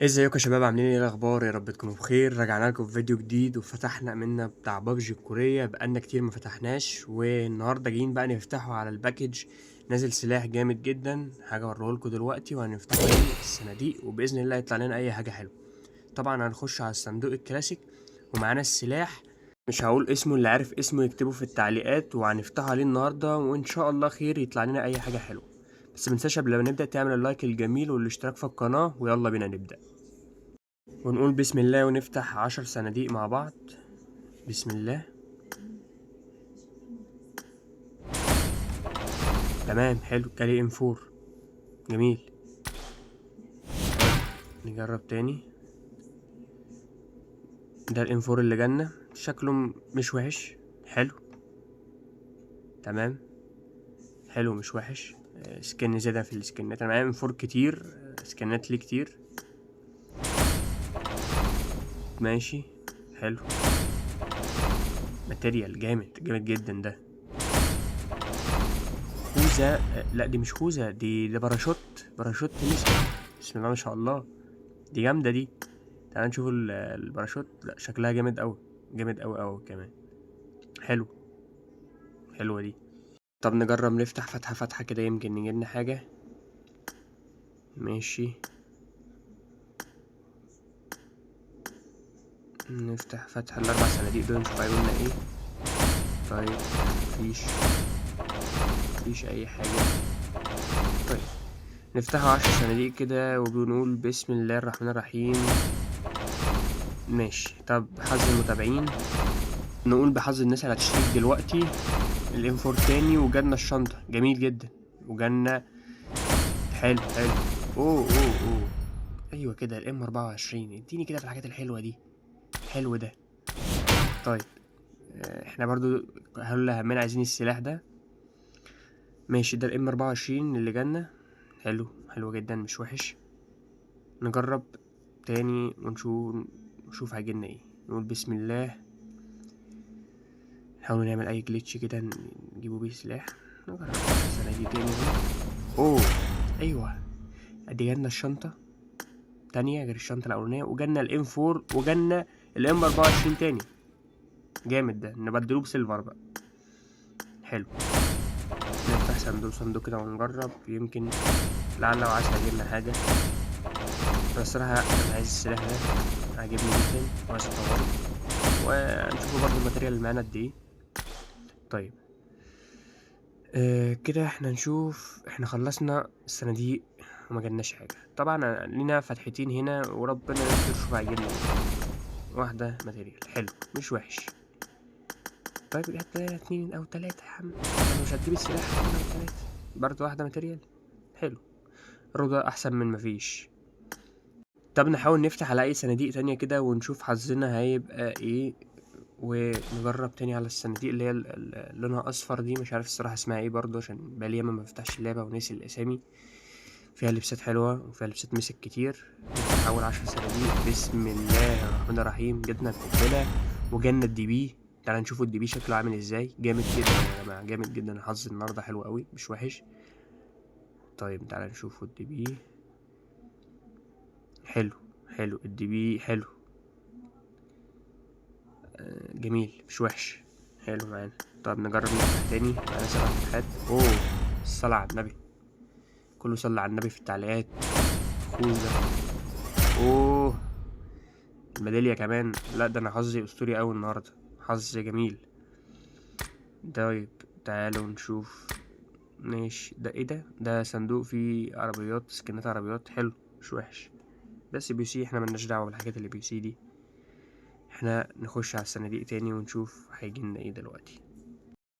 ازيكم يا شباب؟ عاملين ايه؟ الاخبار؟ يا رب تكونوا بخير. رجعنا لكم في فيديو جديد وفتحنا منا بتاع بابجي الكورية، بقالنا كتير ما فتحناش، والنهارده جايين بقى نفتحه على الباكج. نازل سلاح جامد جدا، حاجه اوريهولكوا دلوقتي، وهنفتحه الصناديق وباذن الله يطلع لنا اي حاجه حلوه. طبعا هنخش على الصندوق الكلاسيك ومعانا السلاح. مش هقول اسمه، اللي عارف اسمه يكتبه في التعليقات، وهنفتحه عليه النهارده وان شاء الله خير يطلع لنا اي حاجه حلوه. بس منساش قبل ما نبدا تعمل اللايك الجميل والاشتراك في القناه، ويلا بينا نبدا ونقول بسم الله ونفتح 10 صناديق مع بعض. بسم الله. تمام، حلو، جالي ام 4. جميل. نجرب تاني. ده الام 4 اللي جالنا، شكله مش وحش. حلو. تمام. حلو مش وحش. سكن زيادة في السكنات، انا معايا ام 4 كتير. سكنات ليه كتير. ماشي. حلو. ماتيريال جامد جامد جدا ده. خوذة. لا دي مش خوذة، ده باراشوت نسر. بسم الله ما شاء الله. دي جامدة دي. تعال نشوف الباراشوت. لا شكلها جامد أوي. جامد أوي أوي كمان. حلو. حلوة دي. طب نجرب نفتح فتحة كده، يمكن نجيلنا حاجة. ماشي. نفتح فتحة الأربع صناديق دول، نشوف هيقولنا ايه. طيب. مفيش أي حاجة. طيب. نفتحه 10 صناديق كده وبنقول بسم الله الرحمن الرحيم. ماشي. طب حظ المتابعين. نقول بحظ الناس اللي هتشترك دلوقتي. الام 4 تاني، وجالنا الشنطة جميل جدا. وجالنا. حلو حلو. اوه. ايوه كده الام 24، اديني كده في الحاجات الحلوة دي. حلو ده. طيب. احنا برضو هل همنا عايزين السلاح ده. ماشي، ده الام 24 اللي جالنا. حلو حلو جدا مش وحش. نجرب تاني ونشوف هيجيلنا ايه. نقول بسم الله. نحاول نعمل اي جليتش كده نجيبه بيه سلاح. نجرب السنة دي تاني. اوه. ايوه. ادي جالنا الشنطة تانية غير الشنطة الأولانية، وجالنا الام 4، وجالنا الام 24 تاني. جامد ده، نبدلوه بسيلفر بقى. حلو. نفتح صندوق كده ونجرب، يمكن لعل وعسى هيجيلنا حاجة. أنا الصراحة أنا عايز السلاح ده، عاجبني جدا وعايز أطوره، ونشوفه برضه الماتيريال اللي معانا قد ايه. طيب. كده احنا نشوف، احنا خلصنا الصناديق وما جالناش حاجة. طبعا لينا فتحتين هنا وربنا يستر، شوف هيجيلنا ايه. واحدة ماتيريال حلو مش وحش. طيب جت 2 أو 3 يا عم، أنا مش هتجيب السلاح 2 أو 3. برضه واحدة ماتيريال. حلو. رضا أحسن من مفيش. طب نحاول نفتح على أي صناديق تانية كده ونشوف حظنا هيبقى ايه. ونجرب تاني على الصناديق اللي هي لونها أصفر دي، مش عارف الصراحة اسمها ايه برضه، عشان بقالي ياما ما بفتحش اللعبة وناسي الأسامي. فيها لبسات حلوة وفيها لبسات مسك كتير. نحاول 10 صناديق بسم الله الرحمن الرحيم. جبنا القنبلة وجالنا الدي بي. تعالى نشوفوا الدي بي شكله عامل ازاي. جامد جدا يا جماعة، جامد جدا. الحظ النهاردة حلو قوي مش وحش. طيب تعالى نشوفوا الدي بي. حلو. حلو الدي بي حلو. جميل مش وحش. حلو معانا. طب نجرب نفتح تاني، معانا 7 فتحات. اوه. الصلاة على النبي. كله صلى على النبي في التعليقات. خوذة. اوه. الميدالية كمان. لا ده انا حظي اسطوري اوي النهاردة. حظ جميل. طيب. تعالوا نشوف. ماشي، ده ايه ده صندوق فيه عربيات، سكنات عربيات. حلو مش وحش. بس بي سي احنا ملناش دعوة بالحاجات اللي بي سي دي. احنا نخش على الصناديق تاني ونشوف هيجيلنا ايه دلوقتي.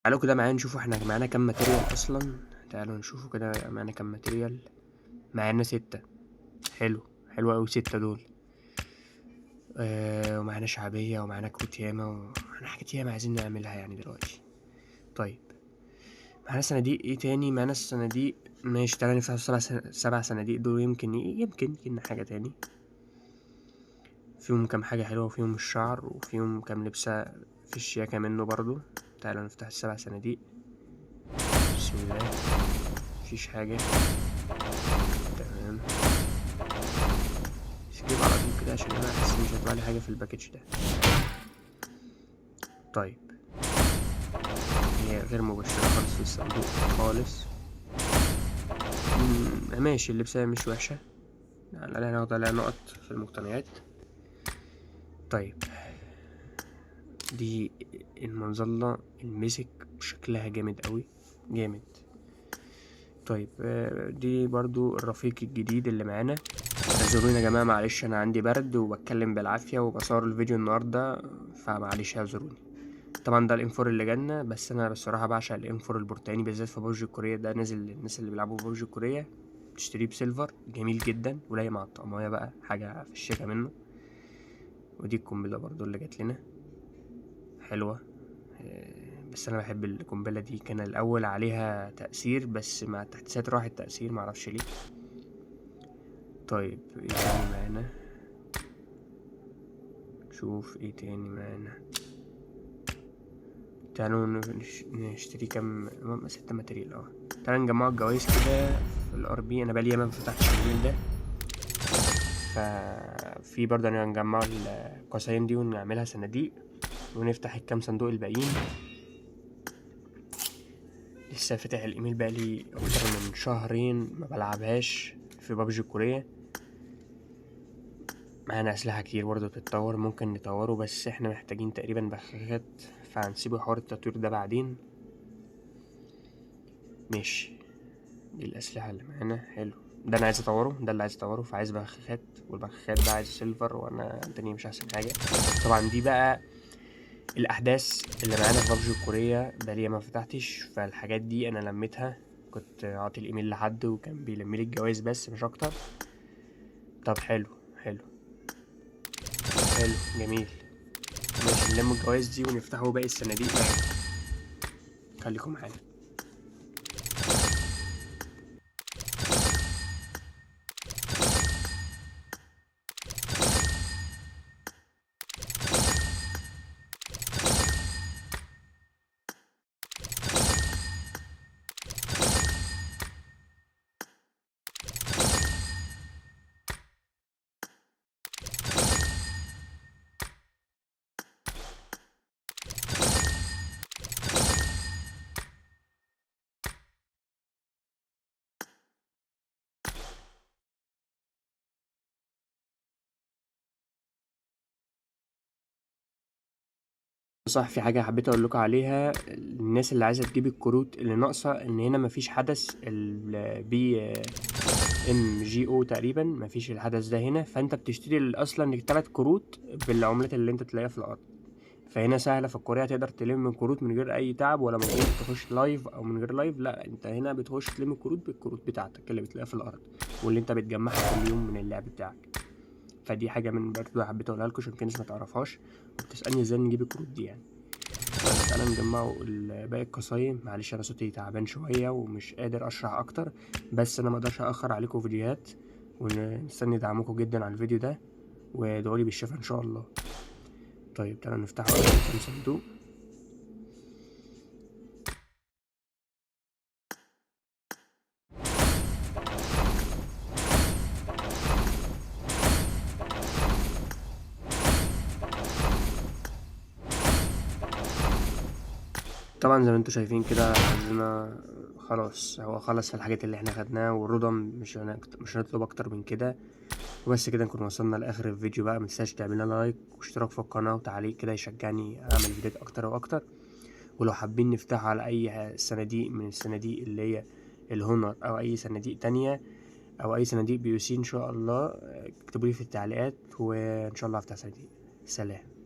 تعالوا كده معايا نشوفوا احنا معانا كام ماتيريال اصلا. تعالوا نشوفوا كده معانا كام ماتيريال. معانا 6. حلو. حلو اوي 6 دول. ومعانا شعبية ومعانا كروت ياما ومعانا حاجات ياما عايزين نعملها يعني دلوقتي. طيب. معانا صناديق ايه تاني؟ معانا الصناديق. ماشي، تعالى نفتح 7 صناديق دول، يمكن يجيلنا حاجة تاني. فيهم كام حاجة حلوة، وفيهم الشعر، وفيهم كام لبسة في الشياكة منه برضو. تعالى نفتح 7 صناديق. بسم الله. مفيش حاجة. تمام. سكيب على طول كده عشان انا حاسس مش هيطلع لي حاجه في الباكج ده. طيب هي غير مبشره خالص في الصندوق خالص. ماشي، اللبسه مش وحشه، على الأقل هناخد عليها نقط في المقتنيات. طيب دي المظلة المسك شكلها جامد قوي، جامد. طيب دي برضو الرفيق الجديد اللي معانا. اعذروني يا جماعة، معلش انا عندي برد وبتكلم بالعافية وبصور الفيديو النهاردة، فمعلش اعذروني. طبعا ده الانفور اللي جالنا، بس انا بصراحة بعشق الانفور البرتقاني بالذات في بابجي الكورية. ده نازل للناس اللي بيلعبوا بابجي الكورية، تشتريه بسيلفر، جميل جدا ولايق مع الطقمية بقى، حاجة في الشيكة منه. ودي القنبلة برضو اللي جات لنا حلوة. بس انا بحب القنبلة دي، كان الاول عليها تأثير بس مع التحديثات راح التأثير، معرفش ليه. طيب ايه تاني معانا؟ شوف ايه تاني معانا. تعالوا نشتري كام 6 ماتريال. تعالوا نجمع الجوايز كده في الار بي. انا بقالي ياما مفتحتش الجيل ده، ففي برضه هنجمع القصايم دي ونعملها صناديق ونفتح الكام صندوق الباقيين. لسه فاتح الايميل بقالي اكتر من شهرين ما بلعبهاش في بابجي الكورية. معانا اسلحة كتير برضه بتتطور، ممكن نطوره، بس احنا محتاجين تقريبا بخاخات، فهنسيبه حوار التطوير ده بعدين. ماشي، دي الاسلحة اللي معانا. حلو، ده انا عايز اطوره، ده اللي عايز اطوره، فعايز بخاخات، والبخاخات ده عايز سيلفر، وانا الدنيا مش احسن حاجة. طبعا دي بقى الاحداث اللي معانا في بابجي الكورية، بقالي ما فتحتش، فالحاجات دي انا لميتها، كنت عاطي الايميل لحد وكان بيلملي الجوايز بس مش اكتر. طب حلو حلو حلو جميل. ماشي، نلم الجوايز دي ونفتحوا باقي الصناديق معاك، خليكم معانا. صح، في حاجة حبيت اقول لكم عليها، الناس اللي عايزة تجيب الكروت اللي ناقصة، ان هنا مفيش حدث البي ام جي او تقريبا، مفيش الحدث ده هنا، فانت بتشتري اصلا ال3 كروت بالعملات اللي انت تلاقيها في الارض. فهنا سهلة في الكورية، تقدر تلم كروت من غير اي تعب، ولا مفروض تخش لايف او من غير لايف، لا انت هنا بتخش تلم الكروت بالكروت بتاعتك اللي بتلاقيها في الارض، واللي انت بتجمعها كل يوم من اللعب بتاعك. فدي حاجة من برضه حبيت اقولها لكم عشان في ناس ما تعرفهاش وبتسألني ازاي نجيب الكروت دي يعني. طيب تعالى نجمعوا باقي القصايم. معلش انا صوتي تعبان شوية ومش قادر اشرح اكتر، بس انا مقدرش اخر عليكم فيديوهات، ونستني دعمكم جدا على الفيديو ده، وادعولي بالشفا ان شاء الله. طيب تعالى نفتحوا كام صندوق. طبعا زي ما انتوا شايفين كده عندنا خلاص، هو خلص في الحاجات اللي احنا خدناها، والرضا مش هنطلب اكتر من كده. وبس كده نكون وصلنا لاخر الفيديو بقى. متنساش تعمل لنا لايك واشتراك في القناه وتعليق كده يشجعني اعمل فيديوهات اكتر واكتر. ولو حابين نفتح على اي صناديق من الصناديق اللي هي الهونر، او اي صناديق تانية، او اي صناديق بي او سي ان شاء الله، اكتبولي في التعليقات وان شاء الله افتح صناديق. سلام.